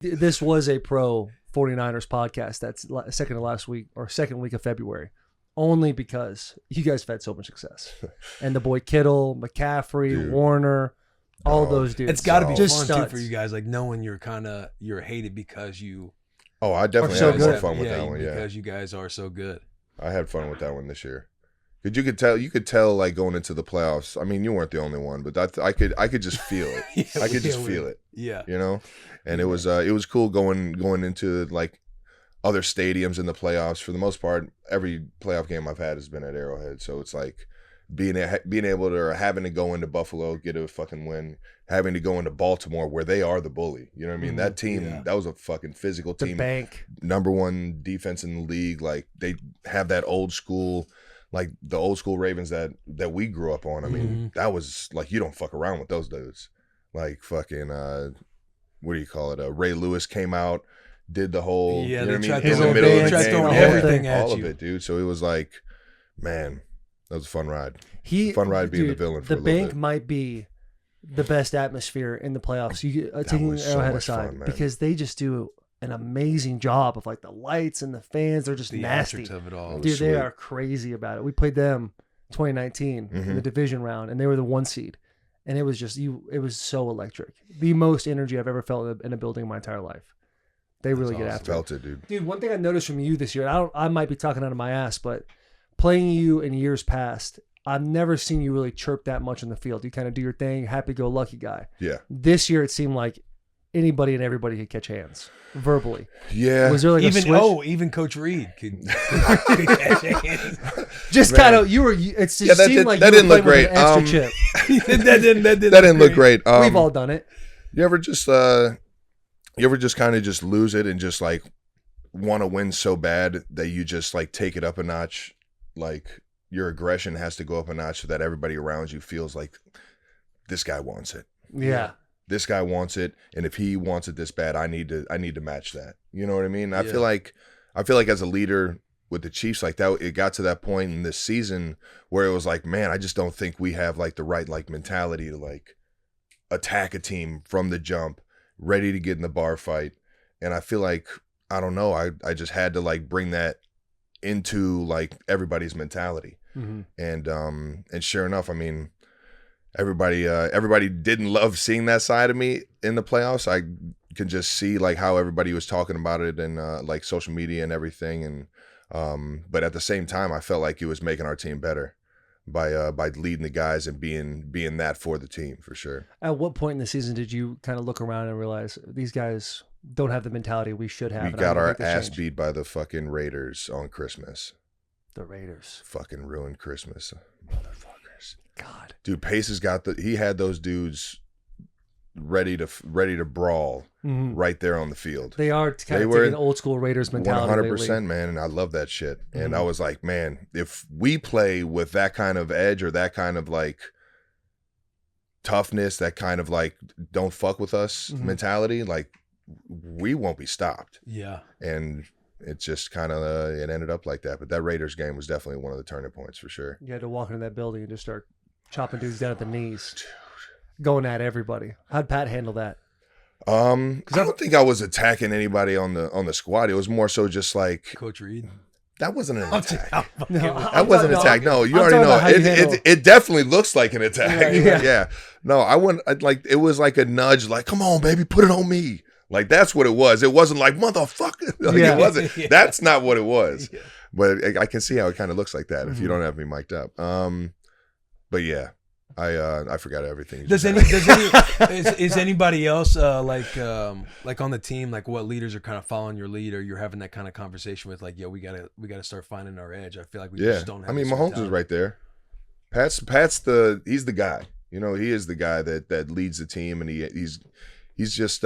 this was a pro 49ers podcast. That's second week of February, only because you guys have had so much success. And the boy Kittle, McCaffrey, Dude. Warner, all those dudes. It's got to be just fun studs. too for you guys, like knowing you're hated because you. Oh, I definitely so had more good. fun with that one. Because you guys are so good. I had fun with that one this year. Cause you could tell like going into the playoffs. I mean, you weren't the only one, but I could just feel it. I could just feel it. Yeah. You know? And it was cool going into like other stadiums in the playoffs. For the most part, every playoff game I've had has been at Arrowhead. So it's like being able to, or having to go into Buffalo, get a fucking win, having to go into Baltimore where they are the bully. You know what I mean? That team, that was a fucking physical team. The bank. Number one defense in the league. Like they have that old school, like the old school Ravens that we grew up on. I mean, that was like, you don't fuck around with those dudes. Like fucking, what do you call it? Ray Lewis came out, did the whole, you know what I mean? His In the old middle of the band, game, everything at all you. of it, dude. So it was like, man, that was a fun ride. Fun ride being the villain for a the little bank bit. might be the best atmosphere in the playoffs. You taking was so Arrowhead much aside fun, man. because they just do an amazing job of like the lights and the fans. They're just nasty. Of it all. Dude, sweet. they are crazy about it. We played them 2019 in the division round, and they were the 1 seed. And it was just it was so electric. The most energy I've ever felt in a building in my entire life. They really get after it. Felt it, dude. Dude, one thing I noticed from you this year, I might be talking out of my ass, but playing you in years past, I've never seen you really chirp that much on the field. You kind of do your thing, happy-go-lucky guy. Yeah. This year, it seemed like anybody and everybody could catch hands verbally. Yeah. Was there like a switch? Even Coach Reid could catch hands. Just kind of, you were. It seemed like that you didn't were look playing with great. an extra chip. that didn't look great. We've all done it. You ever just kind of just lose it and just like want to win so bad that you just like take it up a notch, like your aggression has to go up a notch so that everybody around you feels like this guy wants it. Yeah. This guy wants it, and if he wants it this bad, I need to match that. You know what I mean? I feel like as a leader with the Chiefs, like that, it got to that point in this season where it was like, man, I just don't think we have like the right like mentality to like attack a team from the jump, ready to get in the bar fight. And I feel like, I don't know, I just had to like bring that into like everybody's mentality. And sure enough, I mean, everybody didn't love seeing that side of me in the playoffs. I can just see like how everybody was talking about it and like social media and everything. And but at the same time, I felt like it was making our team better by leading the guys and being that for the team for sure. At what point in the season did you kind of look around and realize these guys don't have the mentality we should have? We got our ass beat by the fucking Raiders on Christmas. The Raiders fucking ruined Christmas, motherfuckers. God, dude, Pace he had those dudes ready to brawl right there on the field. They are kind of taking old school Raiders mentality. 100%, man, and I love that shit. And I was like, man, if we play with that kind of edge or that kind of like toughness, that kind of like don't fuck with us mentality, like we won't be stopped. Yeah. And it just kind of it ended up like that. But that Raiders game was definitely one of the turning points for sure. You had to walk into that building and just start chopping dudes down at the knees, going at everybody. How'd Pat handle that? I don't think I was attacking anybody on the squad. It was more so just like Coach Reid. That wasn't an attack. That wasn't an attack. No, you already know. It definitely looks like an attack. Yeah. No, I wouldn't. Like it was like a nudge. Like, come on, baby, put it on me. Like that's what it was. It wasn't like motherfucker. Like, it wasn't. That's not what it was. Yeah. But I can see how it kind of looks like that if you don't have me mic'd up. But yeah, I forgot everything. Is anybody else like on the team, like what leaders are kind of following your lead, or you're having that kind of conversation with like, yo, we gotta start finding our edge. I feel like we just don't have. I mean, Mahomes is right there. Pat's he's the guy. You know, he is the guy that leads the team, and he's just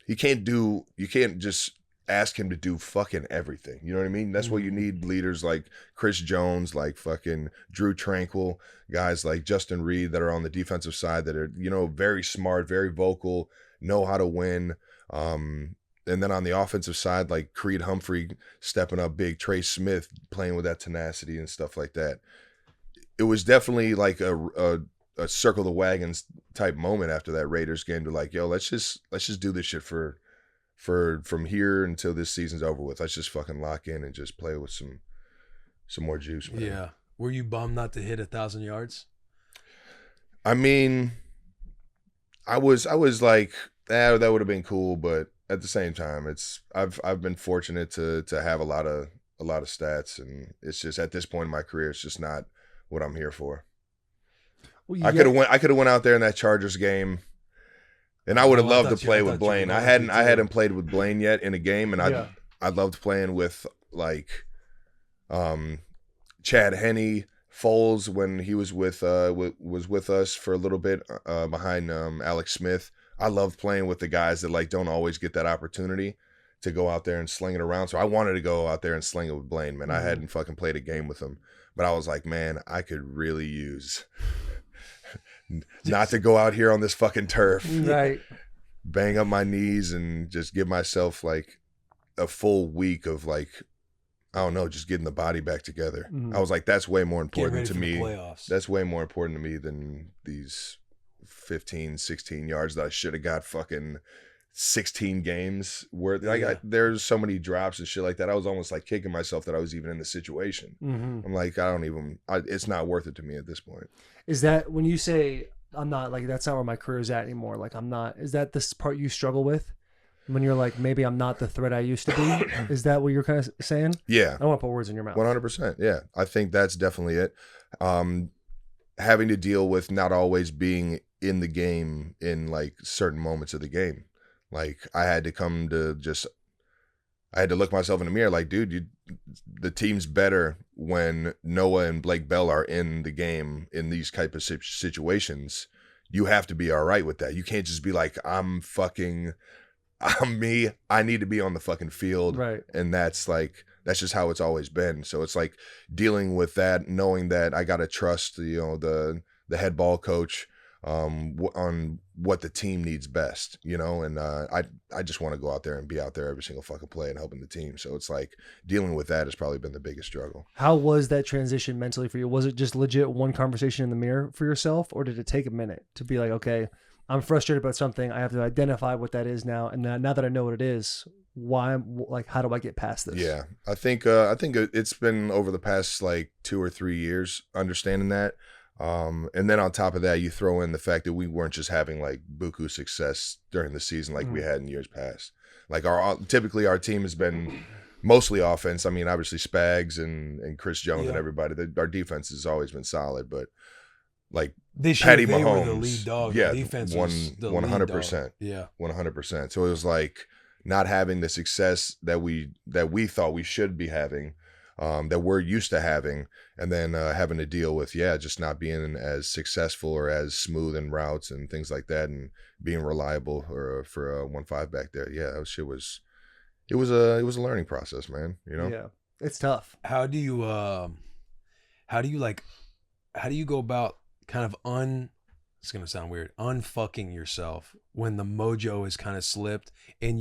you can't just ask him to do fucking everything. You know what I mean? That's what you need, leaders like Chris Jones, like fucking Drew Tranquil, guys like Justin Reid that are on the defensive side that are, you know, very smart, very vocal, know how to win. And then on the offensive side, like Creed Humphrey stepping up big, Trey Smith playing with that tenacity and stuff like that. It was definitely like a circle the wagons type moment after that Raiders game to like, yo, let's just do this shit for from here until this season's over with. Let's just fucking lock in and just play with some more juice, man. Yeah. Were you bummed not to hit 1,000 yards? I mean, I was like, that would have been cool, but at the same time, I've been fortunate to have a lot of stats, and it's just at this point in my career, it's just not what I'm here for. Well, I could have went out there in that Chargers game, and I would have loved to play with Blaine. I hadn't played with Blaine yet in a game, and I loved playing with like Chad Henne, Foles when he was with us for a little bit behind Alex Smith. I love playing with the guys that like don't always get that opportunity to go out there and sling it around. So I wanted to go out there and sling it with Blaine, man. I hadn't fucking played a game with him, but I was like, man, I could really use not to go out here on this fucking turf, right? Bang up my knees and just give myself like a full week of like, I don't know, just getting the body back together. I was like, that's way more important to me. That's way more important to me than these 15, 16 yards that I should have got fucking 16 games worth. There's so many drops and shit like that. I was almost like kicking myself that I was even in the situation. I'm like, it's not worth it to me at this point. Is that when you say I'm not, like, that's not where my career is at anymore? Like, I'm not, is that this part you struggle with? When you're like, maybe I'm not the threat I used to be? Is that what you're kind of saying? Yeah. I don't want to put words in your mouth. 100%. Yeah. I think that's definitely it. Having to deal with not always being in the game in like certain moments of the game. Like I had to look myself in the mirror like, dude, the team's better when Noah and Blake Bell are in the game in these type of situations. You have to be all right with that. You can't just be like, I'm me. I need to be on the fucking field. Right. And that's just how it's always been. So it's like dealing with that, knowing that I got to trust, the head ball coach on what the team needs best, and I just want to go out there and be out there every single fucking play and helping the team. So it's like dealing with that has probably been the biggest struggle. How was that transition mentally for you? Was it just legit one conversation in the mirror for yourself, or did it take a minute to be like, okay, I'm frustrated about something, I have to identify what that is now, and now that I know what it is, how do I get past this? Yeah, I think it's been over the past like 2 or 3 years understanding that. And then on top of that, you throw in the fact that we weren't just having like buku success during the season like we had in years past. Like typically our team has been mostly offense. I mean, obviously Spags and Chris Jones and everybody. Our defense has always been solid, but like this Patty year, Mahomes, were the lead dog. Yeah, the defense was the 100%. Yeah, 100%. So it was like not having the success that we thought we should be having. That we're used to having, and then having to deal with just not being as successful or as smooth in routes and things like that, and being reliable for a 1-5 back there. Yeah, that shit was it was a learning process, man. Yeah, it's tough. How do you go about kind of it's gonna sound weird, unfucking yourself when the mojo is kind of slipped and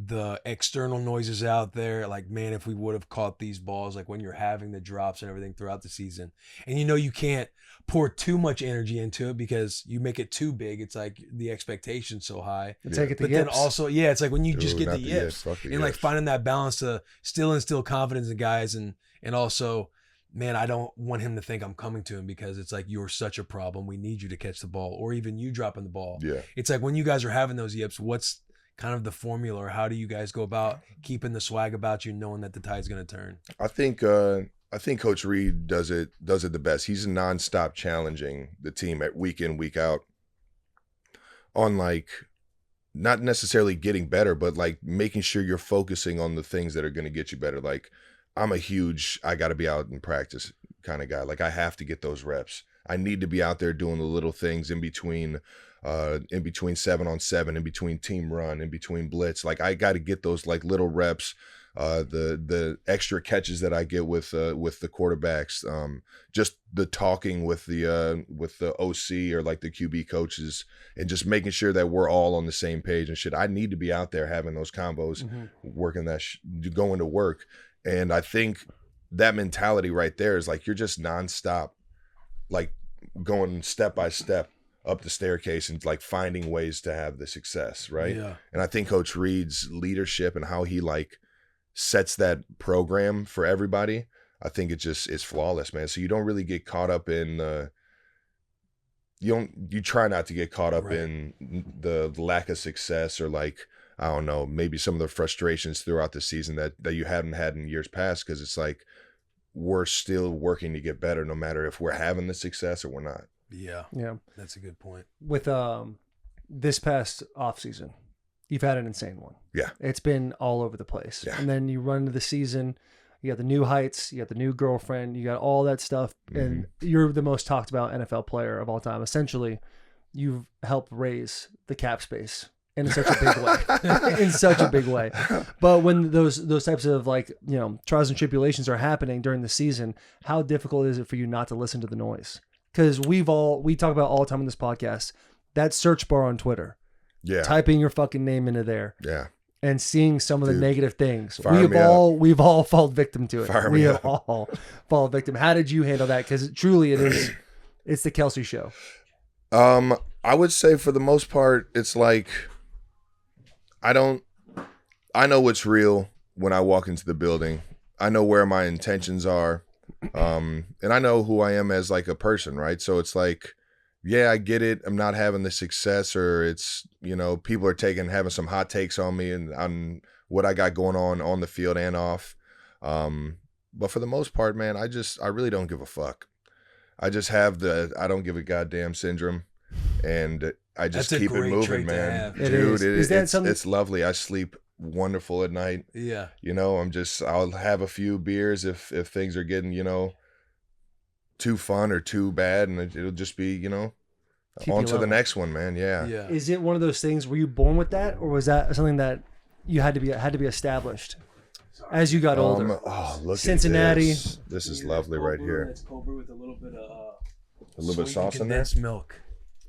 the external noises out there, like, man, if we would have caught these balls, like when you're having the drops and everything throughout the season, and you can't pour too much energy into it because you make it too big. It's like the expectation's so high. Take it to but yips. then also, it's like when you just get the yips and like finding that balance to still instill confidence in guys, and also, man, I don't want him to think I'm coming to him because it's like, you're such a problem. We need you to catch the ball, or even you dropping the ball. Yeah. It's like when you guys are having those yips, what's kind of the formula, or how do you guys go about keeping the swag about you, knowing that the tide's going to turn? I think Coach Reid does it the best. He's nonstop challenging the team at week in, week out on like not necessarily getting better, but like making sure you're focusing on the things that are going to get you better. Like I'm I got to be out in practice kind of guy. Like I have to get those reps. I need to be out there doing the little things in between 7-on-7, in between team run, in between blitz. Like I got to get those like little reps, the extra catches that I get with the quarterbacks, just the talking with the OC or like the QB coaches, and just making sure that we're all on the same page and shit. I need to be out there having those combos, working that, going to work. And I think that mentality right there is like, you're just nonstop, like going step by step up the staircase and like finding ways to have the success, right? Yeah. And I think Coach Reid's leadership and how he like sets that program for everybody, I think it's flawless, man. So you don't really get caught up in you try not to get caught up in the lack of success or like, I don't know, maybe some of the frustrations throughout the season that you haven't had in years past, because it's like we're still working to get better no matter if we're having the success or we're not. Yeah. Yeah. That's a good point. With this past off season, you've had an insane one. Yeah. It's been all over the place. Yeah. And then you run into the season, you got the new heights, you got the new girlfriend, you got all that stuff, and you're the most talked about NFL player of all time. Essentially, you've helped raise the cap space in such a big way. In such a big way. But when those types of like, trials and tribulations are happening during the season, how difficult is it for you not to listen to the noise? Because we talk about all the time on this podcast, that search bar on Twitter. Yeah. Typing your fucking name into there. Yeah. And seeing some of the negative things. We've all fallen victim to it. We have all fallen victim. How did you handle that? Because truly it's the Kelce show. I would say for the most part, it's like I know what's real when I walk into the building. I know where my intentions are. And I know who I am as like a person, right? So it's like, yeah, I get it. I'm not having the success, or it's, people are having some hot takes on me and on what I got going on the field and off. But for the most part, man, I really don't give a fuck. I just have I don't give a goddamn syndrome, and I just keep it moving, man. Dude, it's lovely. I sleep wonderful at night. Yeah. I'll have a few beers if things are getting, too fun or too bad, and it'll just be, on to the next one, man. Yeah. Is it one of those things, were you born with that, or was that something that you had to be established as you got older? Look Cincinnati. at this is lovely right here. It's cold brew with a little bit of sauce in there. Condensed milk.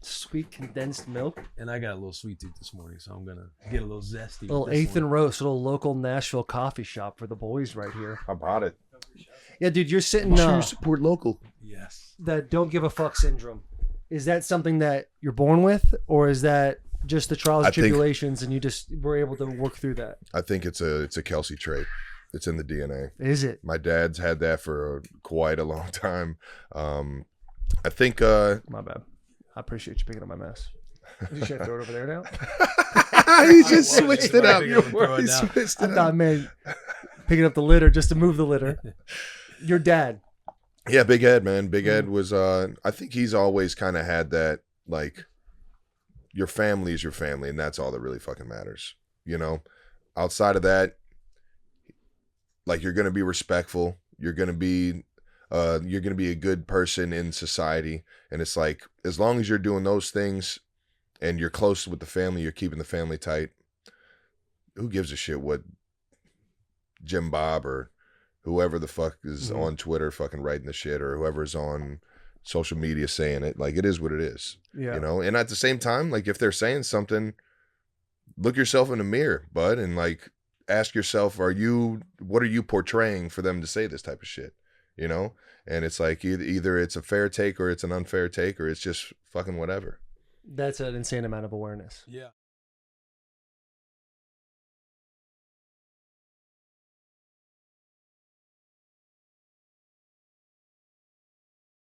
Sweet condensed milk. And I got a little sweet tooth this morning, so I'm gonna get a little zesty. A little eighth and roast, a little local Nashville coffee shop for the boys right here. I bought it. Yeah, dude, you're sitting. Make sure you support local. Yes. That don't give a fuck syndrome. Is that something that you're born with, or is that just the trials and tribulations, and you just were able to work through that? I think it's a Kelce trait. It's in the DNA. Is it? My dad's had that for quite a long time. I think. My bad. I appreciate you picking up my mess. You should throw it over there now. He just switched it up. He switched it up. I thought, man, picking up the litter just to move the litter. Your dad. Yeah, Big Ed, man. Big Ed was. I think he's always kind of had that, like, your family is your family, and that's all that really fucking matters. Outside of that, like, you're gonna be respectful. You're gonna be a good person in society, and it's like, as long as you're doing those things and you're close with the family, you're keeping the family tight, who gives a shit what Jim Bob or whoever the fuck is on Twitter fucking writing the shit, or whoever's on social media saying it. Like, it is what it is. Yeah. And at the same time, like, if they're saying something, look yourself in the mirror, bud, and like ask yourself, what are you portraying for them to say this type of shit? And it's like either it's a fair take or it's an unfair take, or it's just fucking whatever. That's an insane amount of awareness. Yeah.